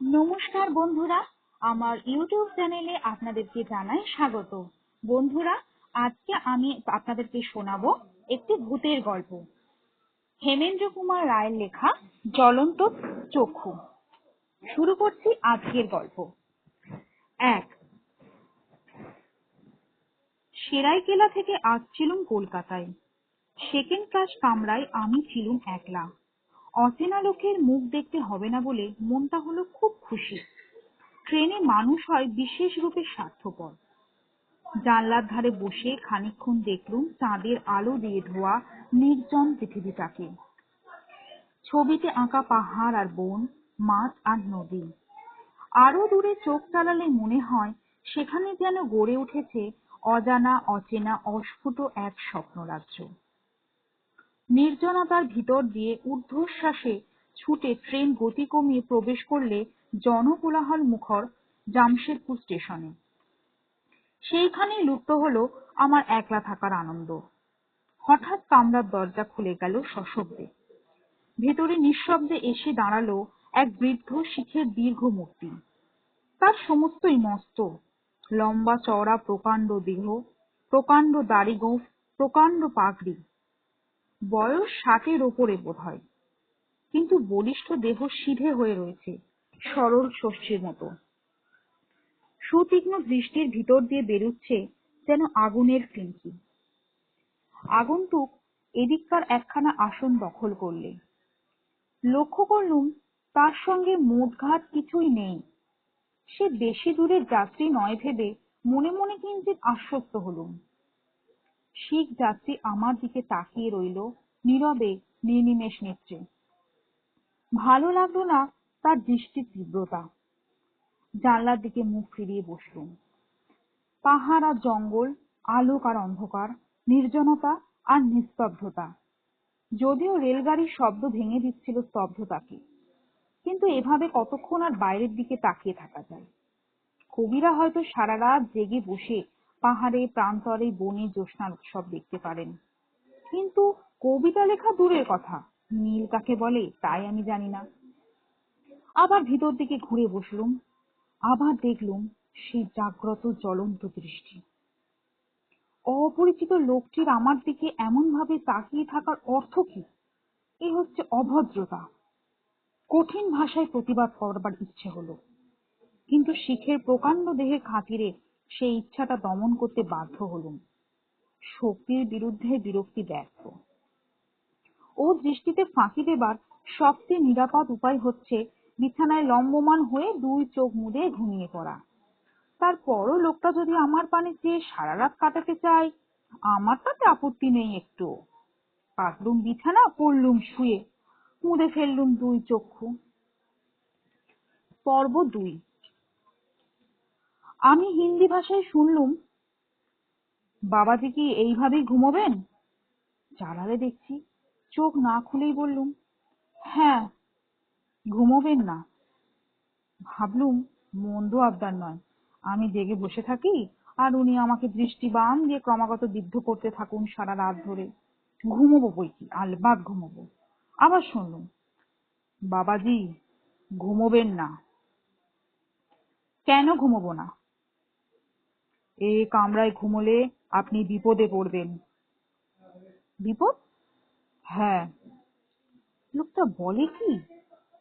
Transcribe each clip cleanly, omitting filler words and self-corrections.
নমস্কার বন্ধুরা, আমার ইউটিউব চ্যানেলে আপনাদেরকে জানাই স্বাগত। বন্ধুরা, আজকে আমি আপনাদেরকে শোনাবো একটি ভূতের গল্প। হেমেন্দ্র কুমার রায়ের লেখা জ্বলন্ত চক্ষু। শুরু করছি আজকের গল্প। 1। সেরাইকেলা থেকে আসছিলুম কলকাতায়। সেকেন্ড ক্লাস কামরায় আমি ছিলুম একলা। অচেনা লোকের মুখ দেখতে হবে না বলে মনটা হলো খুব খুশি। ট্রেনে মানুষ হয় বিশেষ রূপে স্বার্থপর। জানলার ধারে বসে খানিকক্ষণ দেখলুম চাঁদের আলো দিয়ে ধোয়া নির্জন পৃথিবীটাকে। ছবিতে আঁকা পাহাড় আর বন, মাঠ আর নদী। আরো দূরে চোখ চালালে মনে হয় সেখানে যেন গড়ে উঠেছে অজানা অচেনা অস্ফুট এক স্বপ্নরাজ্য। নির্জনতার ভিতর দিয়ে ঊর্ধ্বশ্বাসে ছুটে ট্রেন গতি কমিয়ে প্রবেশ করলে জনকোলাহল মুখর জামশেদপুর স্টেশনে। সেইখানেই লুপ্ত হলো আমার একলা থাকার আনন্দ। হঠাৎ কামরার দরজা খুলে গেল সশব্দে। ভেতরে নিঃশব্দে এসে দাঁড়ালো এক বৃদ্ধ শিখের দীর্ঘ মূর্তি। তার সমস্তই মস্ত, লম্বা চওড়া প্রকাণ্ড দেহ, প্রকাণ্ড দাড়ি গোঁফ, প্রকাণ্ড পাগড়ি। বয়স 60-এর ওপরে বোধ হয়, কিন্তু বলিষ্ঠ দেহ সিধে হয়ে রয়েছে, সরল শস্যের মতো। সুতীক্ষ্ণ দৃষ্টির ভিতর দিয়ে বেরুচ্ছে যেন আগুনের ফিনকি। আগন্তুক এদিককার একখানা আসন দখল করলে। লক্ষ্য করলুম তার সঙ্গে মোটঘাট কিছুই নেই। সে বেশি দূরের যাত্রী নয় ভেবে মনে মনে কিঞ্চিৎ আশ্বস্ত হলুম। শিখ যাত্রী আমার দিকে তাকিয়ে রইল নীরবে নির্নিমেষ নেত্রে। ভালো লাগলো না তার দৃষ্টির তীব্রতা। জানলার দিকে মুখ ফিরিয়ে বসলুম। পাহাড় আর জঙ্গল, আলোক আর অন্ধকার, নির্জনতা আর নিস্তব্ধতা। যদিও রেলগাড়ির শব্দ ভেঙে দিচ্ছিল স্তব্ধতাকে, কিন্তু এভাবে কতক্ষণ আর বাইরের দিকে তাকিয়ে থাকা যায়। কবিরা হয়তো সারা রাত জেগে বসে পাহাড়ে, প্রান্তরে, বনে জ্যোৎস্নার উৎসব দেখতে পারেন, কিন্তু কবিতা লেখা দূরের কথা, নীল কাকে বলে তাই আমি জানি না। আবার ভিতর দিকে ঘুরে বসলুম। আবার দেখলুম সেই জাগ্রত জ্বলন্ত দৃষ্টি। অপরিচিত লোকটির আমার দিকে এমন ভাবে তাকিয়ে থাকার অর্থ কি? এ হচ্ছে অভদ্রতা। কঠিন ভাষায় প্রতিবাদ করবার ইচ্ছে হলো, কিন্তু শিখের প্রকাণ্ড দেহের খাতিরে সেই ইচ্ছাটা দমন করতে বাধ্য হলুম। শক্তির বিরুদ্ধে বিরক্তি ব্যর্থ। ও দৃষ্টিতে ফাঁকি দেবার সবচেয়ে নিরাপদ উপায় হচ্ছে বিছানায় লম্বমান হয়ে দুই চোখ মুদে ঘুমিয়ে পড়া। তারপরও লোকটা যদি আমার পানে চেয়ে সারা রাত কাটাতে চায়, আমার তাতে আপত্তি নেই একটু। পাতলুম বিছানা, পড়লুম শুয়ে, মুদে ফেললুম দুই চক্ষু। পর্ব 2। আমি হিন্দি ভাষায় শুনলুম, বাবাজি কি এইভাবেই ঘুমোবেন? জানালে দেখছি চোখ না খুলেই বললুম, হ্যাঁ, ঘুমোবেন না। ভাবলুম মন্দ আবদার নয়, আমি জেগে বসে থাকি আর উনি আমাকে দৃষ্টি বান দিয়ে ক্রমাগত বিদ্ধ করতে থাকুন সারা রাত ধরে। ঘুমোবো বইকি, আলবাত ঘুমোবো। আবার শুনলুম, বাবাজি ঘুমোবেন না। কেন ঘুমোবো না? এ কামরায় ঘুমোলে আপনি বিপদে পড়বেন। বিপদ? হ্যাঁ। লোকটা বলে কি?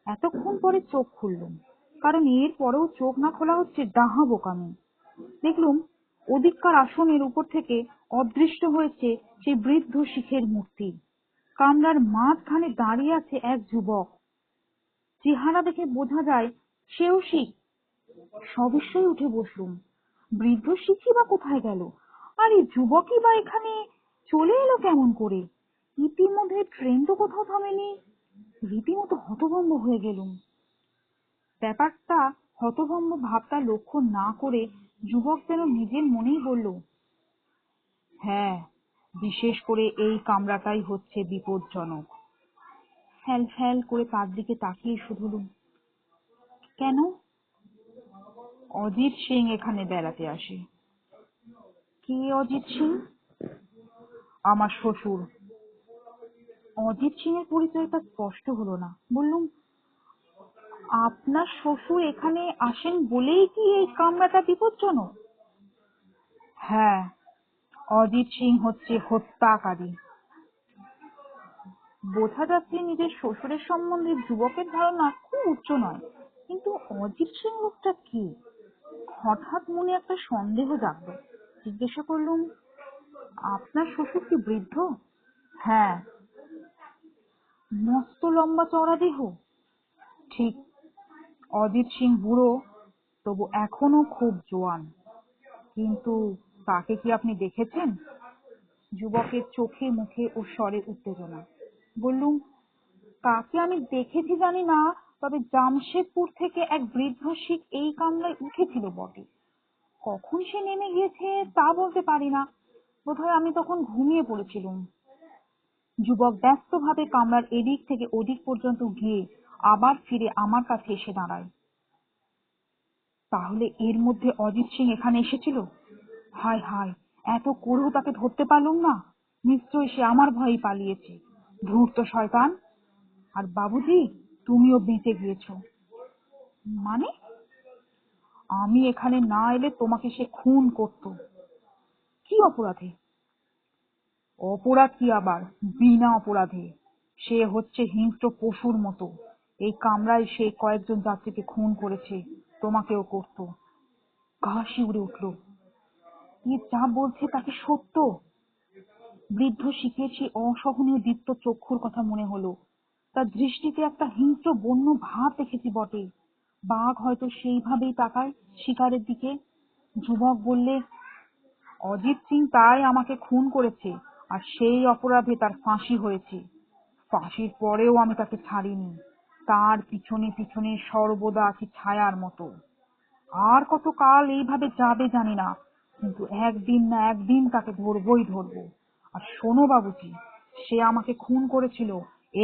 এতক্ষণ পরে চোখ খুললুম, কারণ এর পরেও চোখ না খোলা হচ্ছে ডাহা বোকামি। দেখলুম ওদিককার আসনের উপর থেকে অদৃশ্য হয়েছে সেই বৃদ্ধ শিখের মূর্তি। কামরার মাঝখানে দাঁড়িয়ে আছে এক যুবক। চেহারা দেখে বোঝা যায় সেও শিখ। সবিস্ময়ে উঠে বসলুম। বৃদ্ধ শিখই বা কোথায় গেল, আর এই যুবকই বা এখানে চলে এলো কেমন করে? ইতিমধ্যে ট্রেন তো কোথাও থামেনি। রীতিমতো হতভম্ব হয়ে গেলুম। ব্যাপারটা হতভম্ব ভাবটা লক্ষ্য না করে যুবক যেন নিজের মনেই বলল, হ্যাঁ, বিশেষ করে এই কামরাটাই হচ্ছে বিপজ্জনক। ফ্যাল ফ্যাল করে তার দিকে তাকিয়ে শুধুলুম, কেন? অজিত সিং এখানে বেড়াতে আসে। কে অজিত সিং? আমার শ্বশুর। অজিত সিং এর পরিচয়টা স্পষ্ট হলো না। বললুম, আপনার শ্বশুর এখানে আসেন বলেই কি এই কামরাটা বিপজ্জনক? হ্যাঁ, অজিত সিং হচ্ছে হত্যাকারী। বোঝা যাচ্ছে নিজের শ্বশুরের সম্বন্ধে যুবকের ধারণা খুব উচ্চ নয়, কিন্তু অজিত সিং লোকটা কি? হঠাৎ মনে একটা সন্দেহ জাগলো। জিজ্ঞাসা করলুম, আপনার শ্বশুর কি বৃদ্ধ? হ্যাঁ। মস্ত লম্বা চওড়া দেহ? ঠিক। অজিত সিং বুড়ো, তবু এখনো খুব জোয়ান। কিন্তু তাকে কি আপনি দেখেছেন? যুবকের চোখে মুখে ও স্বরে উত্তেজনা। বললুম, তাকে আমি দেখেছি জানি না, তবে জামশেদপুর থেকে এক বৃদ্ধ শিখ এই কামরায় উঠেছিল বটে। কখন সে নেমে গিয়েছে তা বলতে পারি না, বোধহয় আমি তখন ঘুমিয়ে পড়েছিলুম। যুবক ব্যস্তভাবে কামরার এদিক থেকে ওদিক পর্যন্ত গিয়ে আবার ফিরে আমার কাছে এসে দাঁড়ায়। তাহলে এর মধ্যে অজিত সিং এখানে এসেছিল? হায় হায়, এত করেও তাকে ধরতে পারলুম না। নিশ্চয়ই সে আমার ভয়েই পালিয়েছে। ধূর্ত শয়তান! আর বাবুজি, তুমিও বেঁচে গিয়েছ। মানে? আমি এখানে না এলে তোমাকে সে খুন করত। কি অপরাধে? অপরাধ কি আবার, বিনা অপরাধে। সে হচ্ছে হিংস্র পশুর মতো। এই কামরায় সে কয়েকজন যাত্রীকে খুন করেছে, তোমাকেও করত। গা শিউরে উঠল। এ যা বলছে তাকে সত্য? বৃদ্ধ শিখের সেই অসহনীয় দীপ্ত চক্ষুর কথা মনে হলো। তার দৃষ্টিতে একটা হিংস্র বন্য ভাব দেখেছি বটে। বাঘ হয়তো সেইভাবেই তাকায় শিকারের দিকে। যুবক বললে, অজিত সিং তাই আমাকে খুন করেছে, আর সেই অপরাধে তার ফাঁসি হয়েছে। ফাঁসির পরেও আমি তাকে ছাড়িনি। তার পিছনে পিছনে সর্বদা আছি ছায়ার মতো। আর কত কাল এইভাবে যাবে জানি না, কিন্তু একদিন না একদিন তাকে ধরবই ধরবো। আর শোনো বাবুজি, সে আমাকে খুন করেছিল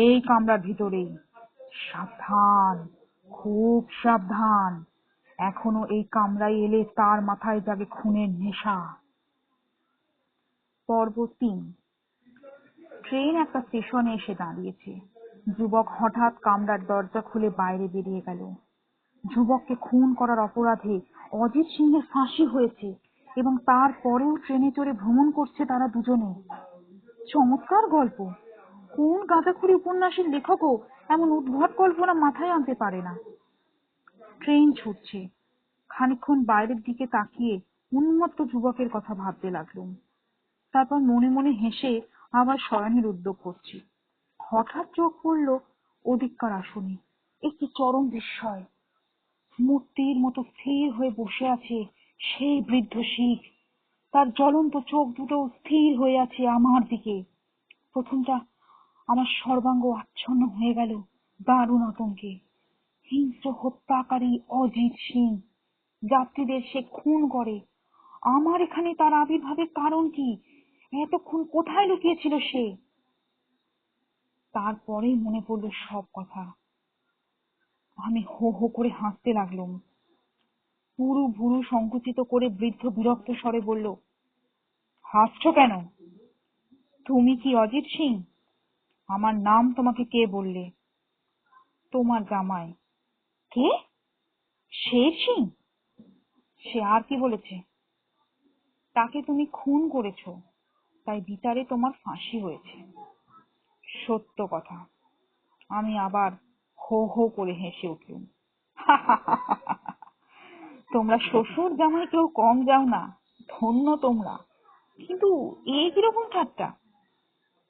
এই কামরার ভিতরেই। সাবধান, খুব সাবধান। এখনো এই কামরায় এলে তার মাথায় যাবে খুনের নেশা। পর্ব ৩। ট্রেন একটা স্টেশনে এসে দাঁড়িয়েছে। যুবক হঠাৎ কামরার দরজা খুলে বাইরে বেরিয়ে গেল। যুবককে খুন করার অপরাধে অজিত সিংহের ফাঁসি হয়েছে এবং তারপরেও ট্রেনে চড়ে ভ্রমণ করছে তারা দুজনে। চমৎকার গল্প! কোন গাঁজাখুরি উপন্যাসের লেখকও এমন উদ্ভট কল্পনা মাথায় আনতে পারে না। ট্রেন ছুটছে। খানিকক্ষণ বাইরের দিকে তাকিয়ে উন্মত্ত যুবকের কথা ভাবতে লাগলুম। তারপর মনে মনে হেসে আবার শয়নের উদ্যোগ করছি। হঠাৎ চোখ পড়ল ওদিককার আসনে। একটি চরম বিস্ময়! মূর্তির মতো স্থির হয়ে বসে আছে সেই বৃদ্ধ শিখ। তার জ্বলন্ত চোখ দুটো স্থির হয়ে আছে আমার দিকে। প্রথমটা আমার সর্বাঙ্গ আচ্ছন্ন হয়ে গেল দারুণ আতঙ্কে। হিংস্র হত্যাকারী অজিত সিং, যাত্রীদের সে খুন করে। আমার এখানে তার আবির্ভাবের কারণ কি? এতক্ষণ কোথায় লুকিয়েছিল সে? তারপরেই মনে পড়ল সব কথা। আমি হো হো করে হাসতে লাগলুম। পুরু ভুরু সংকুচিত করে বৃদ্ধ বিরক্ত স্বরে বলল, হাসছো কেন? তুমি কি অজিত সিং? আমার নাম তোমাকে কে বললে? তোমার জামাই। কে? শের সিং? সে আর কি বলেছে? তাকে তুমি খুন করেছো, তাই বিচারে তোমার ফাঁসি হয়েছে। সত্য কথা। আমি আবার হো হো করে হেসে উঠলুম। তোমরা শ্বশুর জামাই কেউ কম যাও না, ধন্য তোমরা। কিন্তু এ কিরকম ঠাট্টা?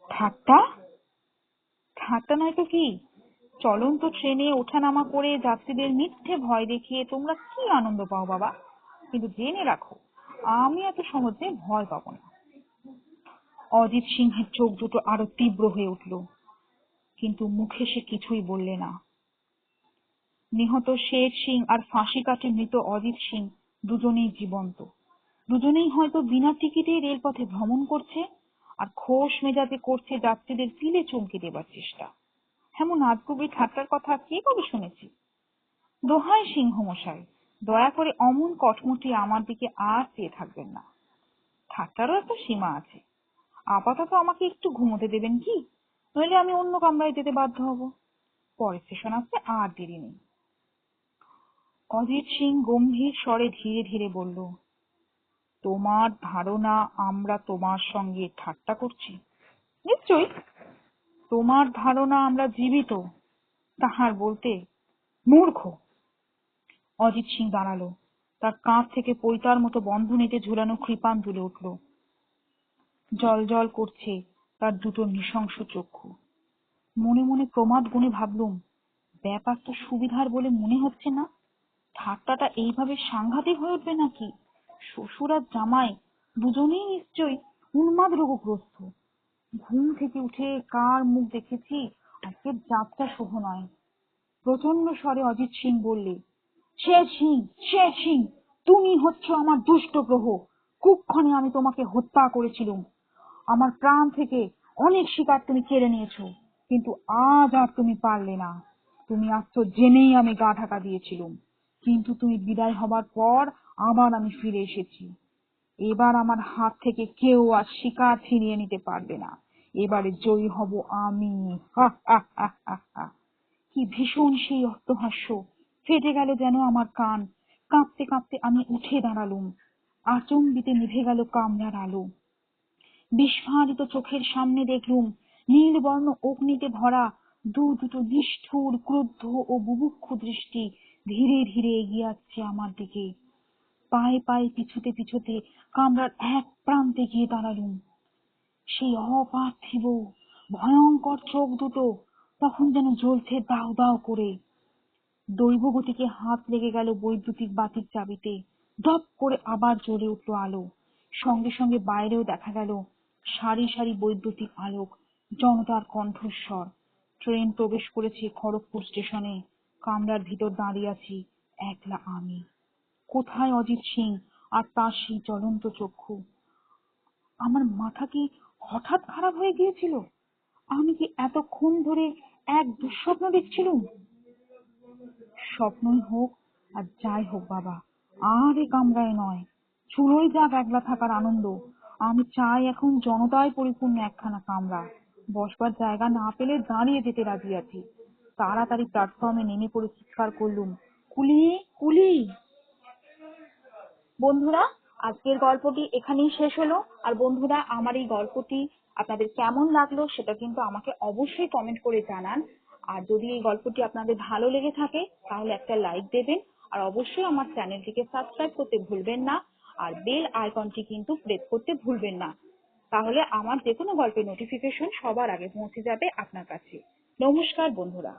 ঠাট্টা? ঠাট্টা নয় তো কি? চলন্ত ট্রেনে ওঠানামা করে যাত্রীদের মিথ্যে ভয় দেখিয়ে তোমরা কি আনন্দ পাও বাবা? কিন্তু জেনে রাখো, আমি এত সহজে ভয় পাবো না। অজিত সিংহের চোখ দুটো আরো তীব্র হয়ে উঠল, কিন্তু মুখে সে কিছুই বললে না। নিহত শের সিং আর ফাঁসি কাটে মৃত অজিত সিং দুজনেই জীবন্ত। দুজনেই হয়তো বিনা টিকিটে রেলপথে ভ্রমণ করছে আর খোশ মেজাজে করছে যাত্রীদের পিলে চমকে দেবার চেষ্টা। এমন আজগুবি ঠাট্টার কথা কে কবে শুনেছি? দোহাই সিংহ মশাই, দয়া করে অমন কটমটি আমার দিকে আর চেয়ে থাকবেন না। ঠাট্টারও একটা সীমা আছে। আপাতত আমাকে একটু ঘুমোতে দেবেন কি? নইলে আমি অন্য কামরায় যেতে বাধ্য হব। পরের স্টেশন আসতে আর দেরি নেই। অজিত সিং গম্ভীর স্বরে ধীরে ধীরে বলল, তোমার ধারণা আমরা তোমার সঙ্গে ঠাট্টা করছি? নিশ্চয়ই। তোমার ধারণা আমরা জীবিত, তাহার বলতে মূর্খ। অজিত সিং দাঁড়ালো। তার কাঁধ থেকে পৈতার মতো বন্ধনীতে ঝুলানো কৃপান তুলে উঠল। জল জল করছে তার দুটো নৃশংস চক্ষু। মনে মনে প্রমাদ গুণে ভাবলুম, ব্যাপার তো সুবিধার বলে মনে হচ্ছে না। ঠাট্টাটা এইভাবে সাংঘাতিক হয়ে উঠবে নাকি? শ্বশুর আর জামাই দুজনেই নিশ্চয়ই উন্মাদ রোগগ্রস্ত। ঘুম থেকে উঠে কার মুখ দেখেছি, আজকের যাত্রা শুভ নয়। প্রচন্ড স্বরে অজিত সিং বললে, শের সিং, তুমি হচ্ছ আমার দুষ্ট গ্রহ। কুক্ষণে আমি তোমাকে হত্যা করেছিলুম। আমার প্রাণ থেকে অনেক শিকার তুমি কেড়ে নিয়েছো, কিন্তু আজ আর তুমি পারলে না। তুমি আসছো জেনেই আমি গা ঢাকা দিয়েছিলুম, কিন্তু তুমি বিদায় হবার পর আবার আমি ফিরে এসেছি। এবার আমার হাত থেকে কেউ আর শিকার ছিনিয়ে নিতে পারবে না। এবারে জয়ী হব আমি। হা হা হা হা হা। কি ভীষণ সেই অট্টহাস্য! ফেটে গেল যেন আমার কান। কাঁপতে কাঁপতে আমি উঠে দাঁড়ালুম। আচমবিতে নিভে গেল কামরার আলো। বিস্ফারিত চোখের সামনে দেখলুম নীলবর্ণ অগ্নিতে ভরা দুটো নিষ্ঠুর, ক্রুদ্ধ ও বুভুক্ষু দৃষ্টি ধীরে ধীরে এগিয়ে আসছে আমার দিকে। পায়ে পায়ে পিছুতে পিছুতে কামরার এক প্রান্তে গিয়ে দাঁড়ালুম। সেই অপার্থিব ভয়ঙ্কর চোখ দুটো তখন যেন জ্বলছে দাউ দাউ করে। দৈবগতিকে হাত লেগে গেল বৈদ্যুতিক বাতির চাবিতে। দপ করে আবার জ্বলে উঠলো আলো। সঙ্গে সঙ্গে বাইরেও দেখা গেল সারি সারি বৈদ্যুতিক আলোক, জনতার কণ্ঠস্বর। ট্রেন প্রবেশ করেছে খড়গপুর স্টেশনে। কামরার ভিতর দাঁড়িয়ে আছি একলা আমি। কোথায় অজিত সিং আর তার সেই জ্বলন্ত চক্ষু? আমার মাথা কি হঠাৎ খারাপ হয়ে গিয়েছিল? আমি কি এতক্ষণ ধরে এক দুঃস্বপ্ন দেখছিলুম? স্বপ্নই হোক আর যাই হোক বাবা, আর এ কামরায় নয়। চুলোই যাক একলা থাকার আনন্দ। আমি চাই এখন জনতায় পরিপূর্ণ একখানা কামরা। বসবার জায়গা না পেলে দাঁড়িয়ে যেতে রাজি আছি। তাড়াতাড়ি প্ল্যাটফর্মে নেমে পড়ে চিৎকার করলুম, কুলি কুলি। বন্ধুরা, আজকের গল্পটি এখানেই শেষ হলো। আর বন্ধুরা, আমার এই গল্পটি আপনাদের কেমন লাগলো সেটা কিন্তু আমাকে অবশ্যই কমেন্ট করে জানান। আর যদি এই গল্পটি আপনাদের ভালো লেগে থাকে তাহলে একটা লাইক দেবেন, আর অবশ্যই আমার চ্যানেলটিকে সাবস্ক্রাইব করতে ভুলবেন না, আর বেল আইকনটি কিন্তু প্রেস করতে ভুলবেন না। তাহলে আমার যে কোনো গল্পের নোটিফিকেশন সবার আগে পৌঁছে যাবে আপনার কাছে। নমস্কার বন্ধুরা।